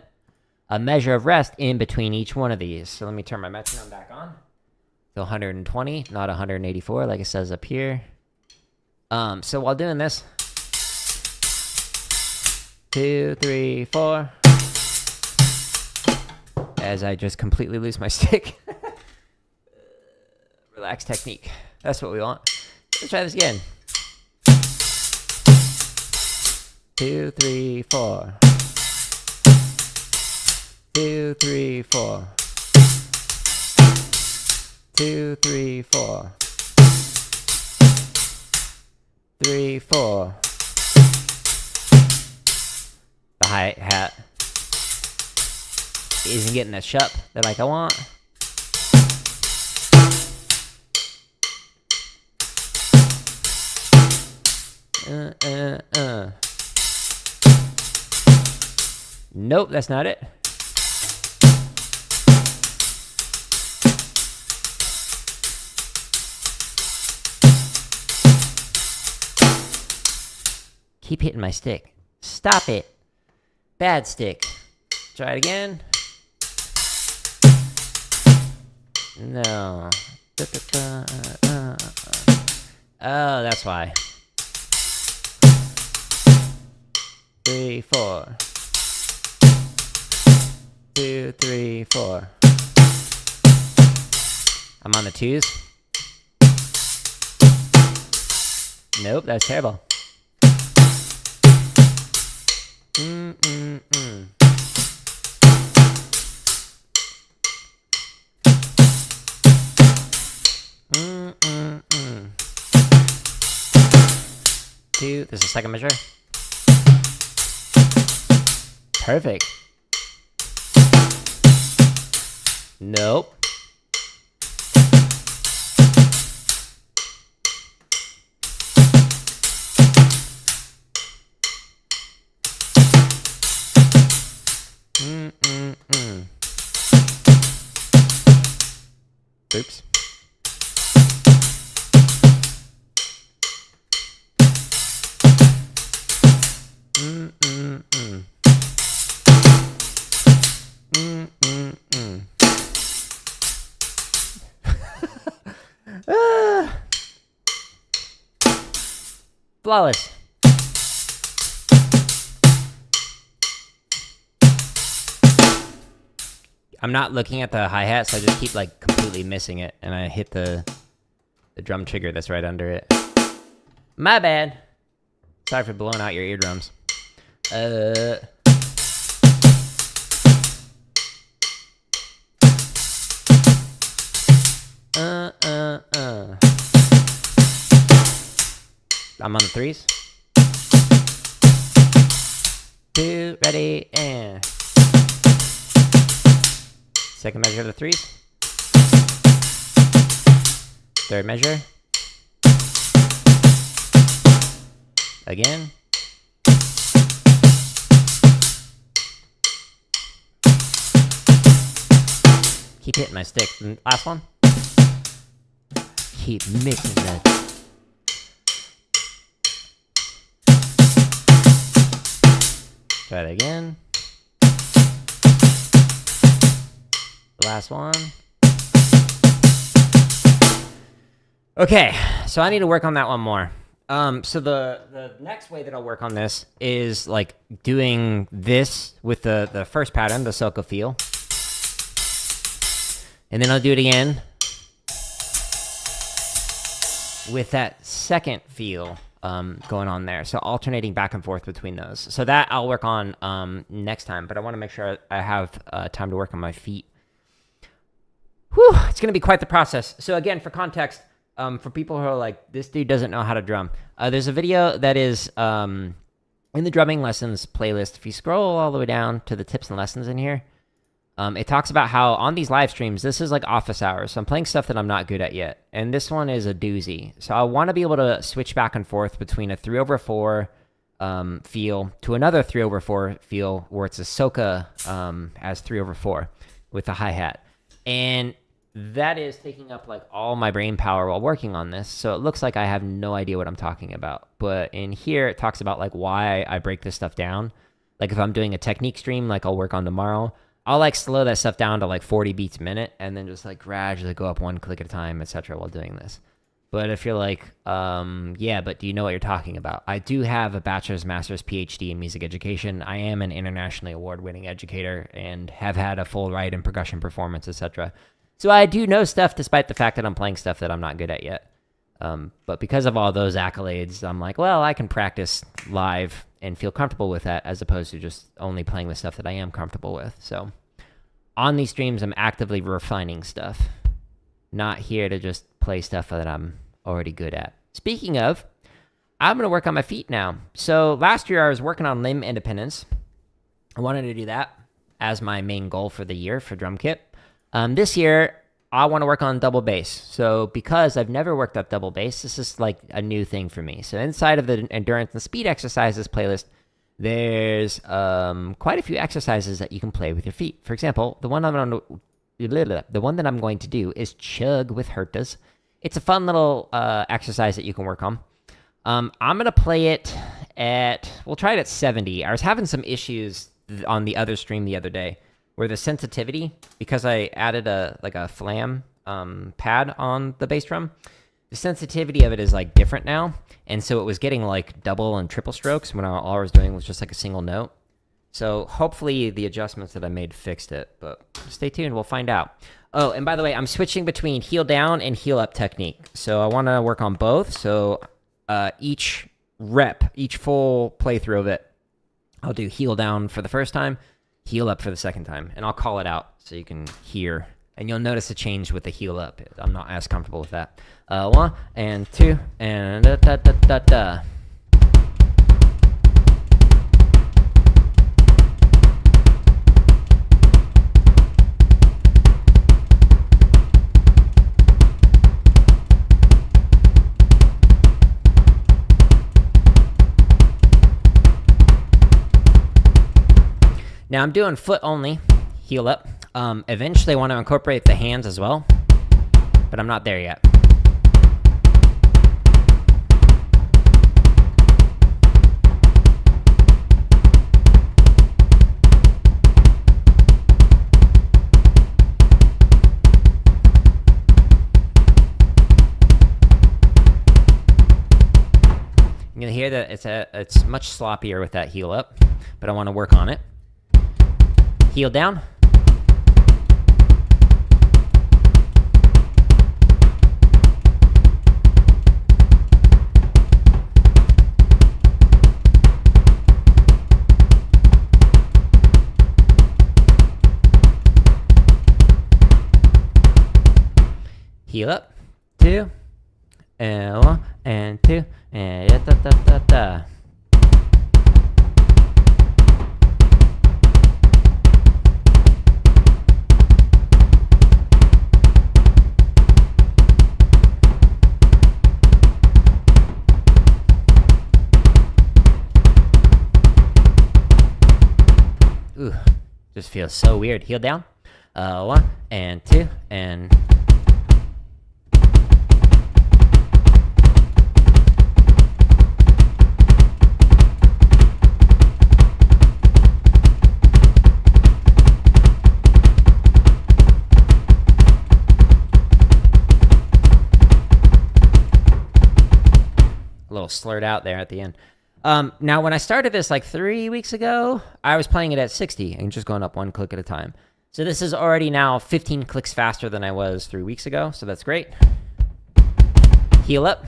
a measure of rest in between each one of these. So let me turn my metronome back on. So 120, not 184, like it says up here. So while doing this, 2, 3, 4. As I just completely lose my stick. Relax technique. That's what we want. Let's try this again. 2, 3, 4. 2, 3, 4. 2, 3, 4. 3, 4. The hi-hat isn't getting the shup that like I want. Nope, that's not it. Keep hitting my stick. Stop it. Bad stick. Try it again. No. Oh, that's why. 3, 4. 2, 3, 4. I'm on the 2s. Nope, that's terrible. 2. This is second measure. Perfect. Nope. Oops. Flawless. I'm not looking at the hi-hat, so I just keep like completely missing it, and I hit the drum trigger that's right under it. My bad. Sorry for blowing out your eardrums. I'm on the 3s. 2, ready, and second measure of the 3s. Third measure. Again. Keep hitting my stick. Last one. Keep mixing that. Try it again. Last one. Okay, so I need to work on that one more. So the next way that I'll work on this is like doing this with the first pattern, the Soca feel. And then I'll do it again with that second feel going on there. So alternating back and forth between those. So that I'll work on next time, but I want to make sure I have time to work on my feet. Whew, it's going to be quite the process. So again, for context, for people who are like, this dude doesn't know how to drum, there's a video that is in the drumming lessons playlist. If you scroll all the way down to the tips and lessons in here, it talks about how on these live streams, this is like office hours. So I'm playing stuff that I'm not good at yet. And this one is a doozy. So I want to be able to switch back and forth between a 3/4 feel to another 3/4 feel where it's a Soca as 3/4 with the hi-hat. And that is taking up like all my brain power while working on this. So it looks like I have no idea what I'm talking about. But in here, it talks about like why I break this stuff down. Like if I'm doing a technique stream, like I'll work on tomorrow, I'll like slow that stuff down to like 40 beats a minute and then just like gradually go up one click at a time, etc. while doing this. But if you're like, yeah, but do you know what you're talking about? I do have a bachelor's, master's, PhD in music education. I am an internationally award-winning educator and have had a full ride in percussion performance, etc. So I do know stuff despite the fact that I'm playing stuff that I'm not good at yet. But because of all those accolades, I'm like, well, I can practice live and feel comfortable with that as opposed to just only playing the stuff that I am comfortable with. So on these streams, I'm actively refining stuff. Not here to just play stuff that I'm already good at. Speaking of, I'm going to work on my feet now. So last year I was working on limb independence. I wanted to do that as my main goal for the year for drum kit. This year, I want to work on double bass. So because I've never worked up double bass, this is like a new thing for me. So inside of the endurance and speed exercises playlist, there's quite a few exercises that you can play with your feet. For example, the one that I'm going to do is Chug with hertas. It's a fun little exercise that you can work on. I'm going to play it we'll try it at 70. I was having some issues on the other stream the other day where the sensitivity, because I added a flam pad on the bass drum, the sensitivity of it is like different now. And so it was getting like double and triple strokes when all I was doing was just like a single note. So hopefully the adjustments that I made fixed it, but stay tuned, we'll find out. Oh, and by the way, I'm switching between heel down and heel up technique. So I want to work on both. So each full playthrough of it, I'll do heel down for the first time, heel up for the second time, and I'll call it out so you can hear. And you'll notice a change with the heel up. I'm not as comfortable with that. 1 and 2 and da da da da da. Now I'm doing foot only, heel up. Eventually I want to incorporate the hands as well, but I'm not there yet. You're gonna hear that it's much sloppier with that heel up, but I want to work on it. Heel down. Heel up. 2 and 1 and 2 and da da da da. Ooh, just feels so weird. Heel down. 1 and 2 and. A little slurred out there at the end. Now, when I started this like 3 weeks ago, I was playing it at 60 and just going up 1 click at a time. So this is already now 15 clicks faster than I was 3 weeks ago, so that's great. Heel up.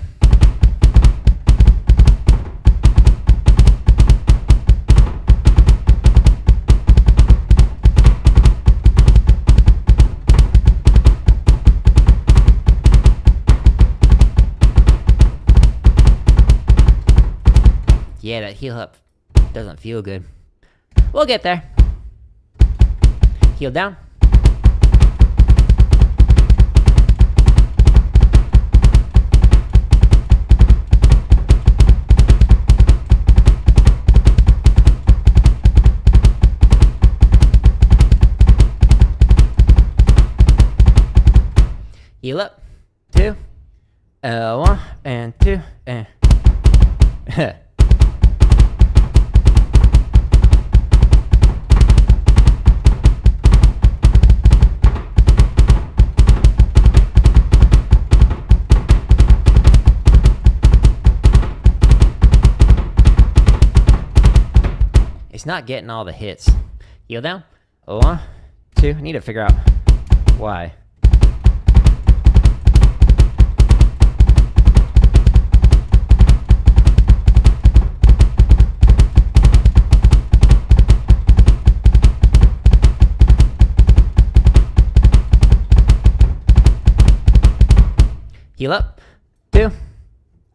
Yeah, that heel up doesn't feel good. We'll get there. Heel down. Heel up. 2. 1 and 2 and. It's not getting all the hits. Heel down. 1, 2. I need to figure out why. Heel up. 2.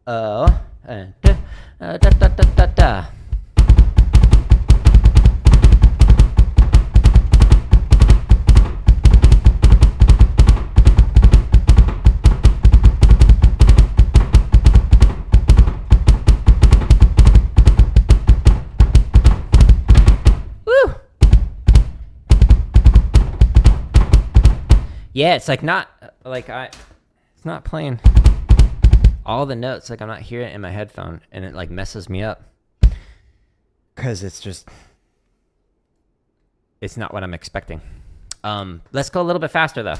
And 2. Da da da da da. Yeah, it's like not like it's not playing all the notes. Like I'm not hearing it in my headphone, and it like messes me up because it's not what I'm expecting. Let's go a little bit faster though.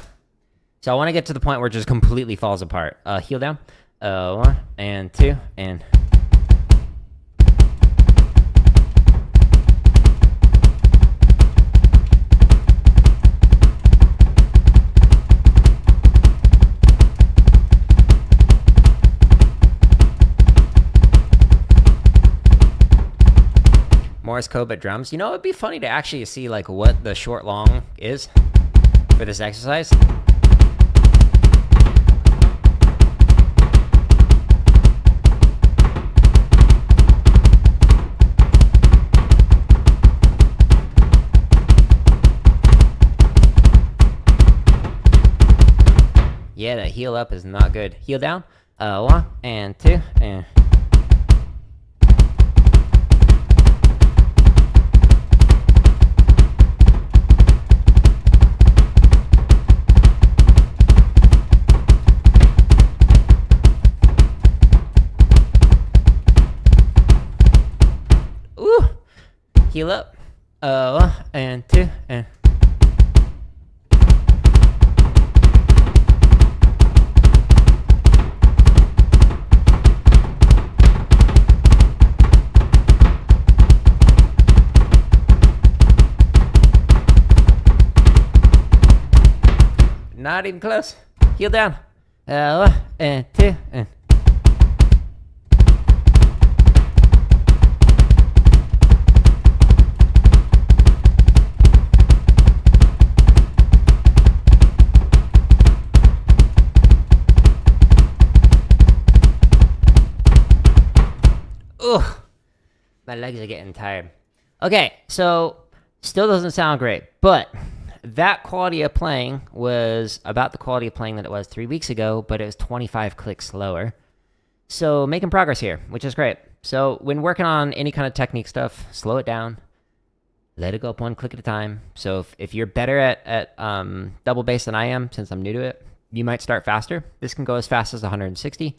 So I want to get to the point where it just completely falls apart. Heel down. 1 and 2 and. Morse code but drums. You know, it'd be funny to actually see like what the short long is for this exercise. Yeah, that heel up is not good. Heel down. 1 and 2 and. Heel up. 1 and 2 and. Not even close. Heel down. 1 and 2 and. Ugh. My legs are getting tired. Okay, so still doesn't sound great, but that quality of playing was about the quality of playing that it was 3 weeks ago, but it was 25 clicks slower. So making progress here, which is great. So when working on any kind of technique stuff, slow it down. Let it go up 1 click at a time. So if you're better at double bass than I am, since I'm new to it, you might start faster. This can go as fast as 160.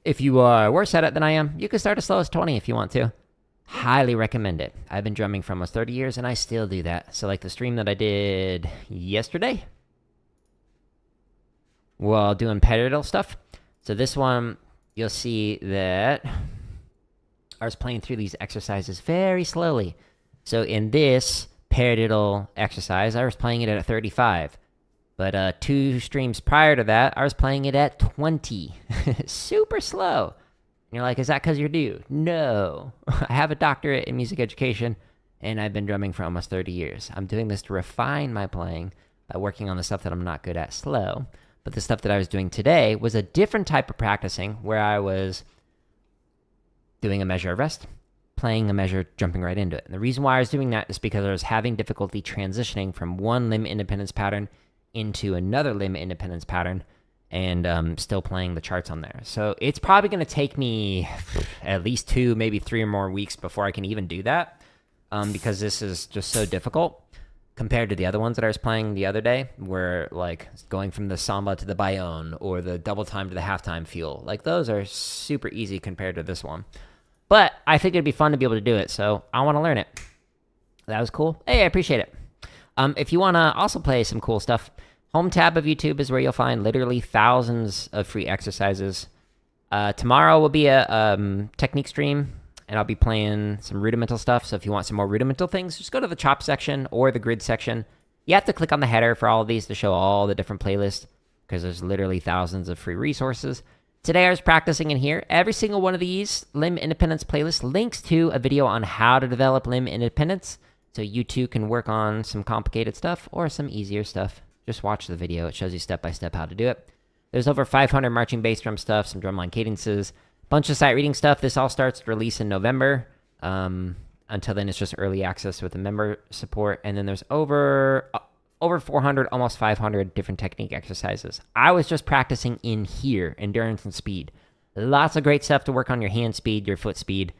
If you are worse at it than I am, you can start as slow as 20 if you want to. Highly recommend it. I've been drumming for almost 30 years, and I still do that. So like the stream that I did yesterday, while doing paradiddle stuff. So this one, you'll see that I was playing through these exercises very slowly. So in this paradiddle exercise, I was playing it at 35. But 2 streams prior to that, I was playing it at 20. Super slow. And you're like, is that because you're new? No. I have a doctorate in music education, and I've been drumming for almost 30 years. I'm doing this to refine my playing by working on the stuff that I'm not good at slow. But the stuff that I was doing today was a different type of practicing, where I was doing a measure of rest, playing a measure, jumping right into it. And the reason why I was doing that is because I was having difficulty transitioning from one limb independence pattern into another limb independence pattern, and still playing the charts on there. So it's probably going to take me at least 2, maybe 3 or more weeks before I can even do that, because this is just so difficult compared to the other ones that I was playing the other day, where like going from the samba to the bayonne or the double time to the halftime feel. Like those are super easy compared to this one. But I think it'd be fun to be able to do it, so I want to learn it. That was cool. Hey, I appreciate it. If you want to also play some cool stuff, home tab of YouTube is where you'll find literally thousands of free exercises. Tomorrow will be a technique stream, and I'll be playing some rudimental stuff. So if you want some more rudimental things, just go to the chop section or the grid section. You have to click on the header for all of these to show all the different playlists, because there's literally thousands of free resources. Today I was practicing in here. Every single one of these limb independence playlists links to a video on how to develop limb independence, so you too can work on some complicated stuff or some easier stuff. Just watch the video. It shows you step by step how to do it. There's over 500 marching bass drum stuff, some drumline cadences, bunch of sight reading stuff. This all starts to release in November. Until then, it's just early access with the member support. And then there's over 400, almost 500 different technique exercises. I was just practicing in here, endurance and speed. Lots of great stuff to work on your hand speed, your foot speed.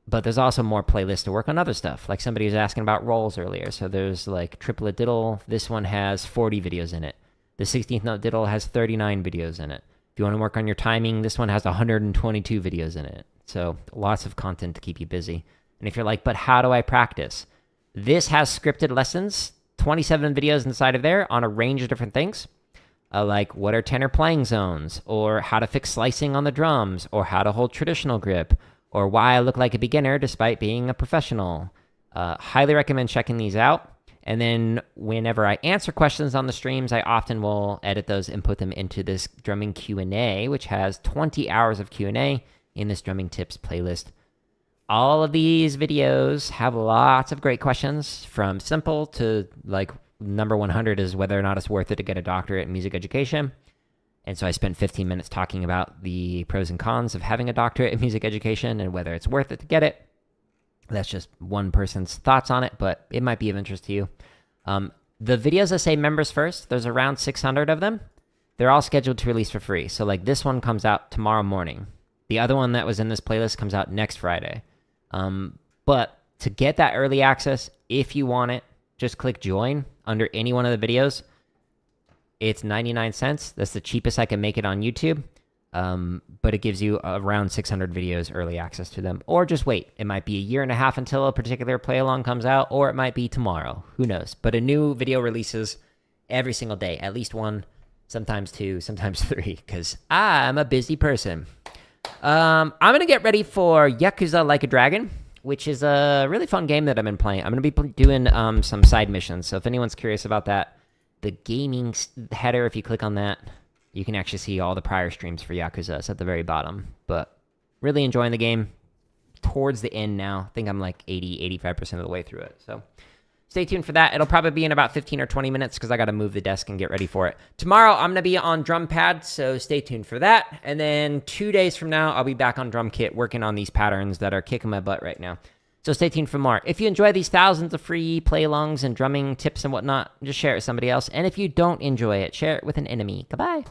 But there's also more playlists to work on other stuff. Like somebody was asking about rolls earlier. So there's like triplet diddle. This one has 40 videos in it. The 16th note diddle has 39 videos in it. If you want to work on your timing, this one has 122 videos in it. So lots of content to keep you busy. And if you're like, but how do I practice? This has scripted lessons, 27 videos inside of there on a range of different things. Like what are tenor playing zones, or how to fix slicing on the drums, or how to hold traditional grip, or why I look like a beginner despite being a professional. Highly recommend checking these out. And then whenever I answer questions on the streams, I often will edit those and put them into this drumming Q&A, which has 20 hours of Q&A in this drumming tips playlist. All of these videos have lots of great questions, from simple to like number 100 is whether or not it's worth it to get a doctorate in music education. And so I spent 15 minutes talking about the pros and cons of having a doctorate in music education and whether it's worth it to get it. That's just one person's thoughts on it, but it might be of interest to you. The videos that say members first, there's around 600 of them. They're all scheduled to release for free. So like this one comes out tomorrow morning. The other one that was in this playlist comes out next Friday. But to get that early access, if you want it, just click join under any one of the videos. It's 99 cents. That's the cheapest I can make it on YouTube. But it gives you around 600 videos early access to them. Or just wait. It might be a year and a half until a particular play along comes out, or it might be tomorrow. Who knows? But a new video releases every single day. At least one, sometimes two, sometimes three, because I'm a busy person. I'm going to get ready for Yakuza Like a Dragon, which is a really fun game that I've been playing. I'm going to be doing some side missions. So if anyone's curious about that, the gaming header, if you click on that, you can actually see all the prior streams for Yakuza. It's at the very bottom. But really enjoying the game. Towards the end now. I think I'm like 85% of the way through it. So stay tuned for that. It'll probably be in about 15 or 20 minutes because I got to move the desk and get ready for it. Tomorrow, I'm going to be on drum pad, so stay tuned for that. And then 2 days from now, I'll be back on drum kit working on these patterns that are kicking my butt right now. So stay tuned for more. If you enjoy these thousands of free play-alongs and drumming tips and whatnot, just share it with somebody else. And if you don't enjoy it, share it with an enemy. Goodbye.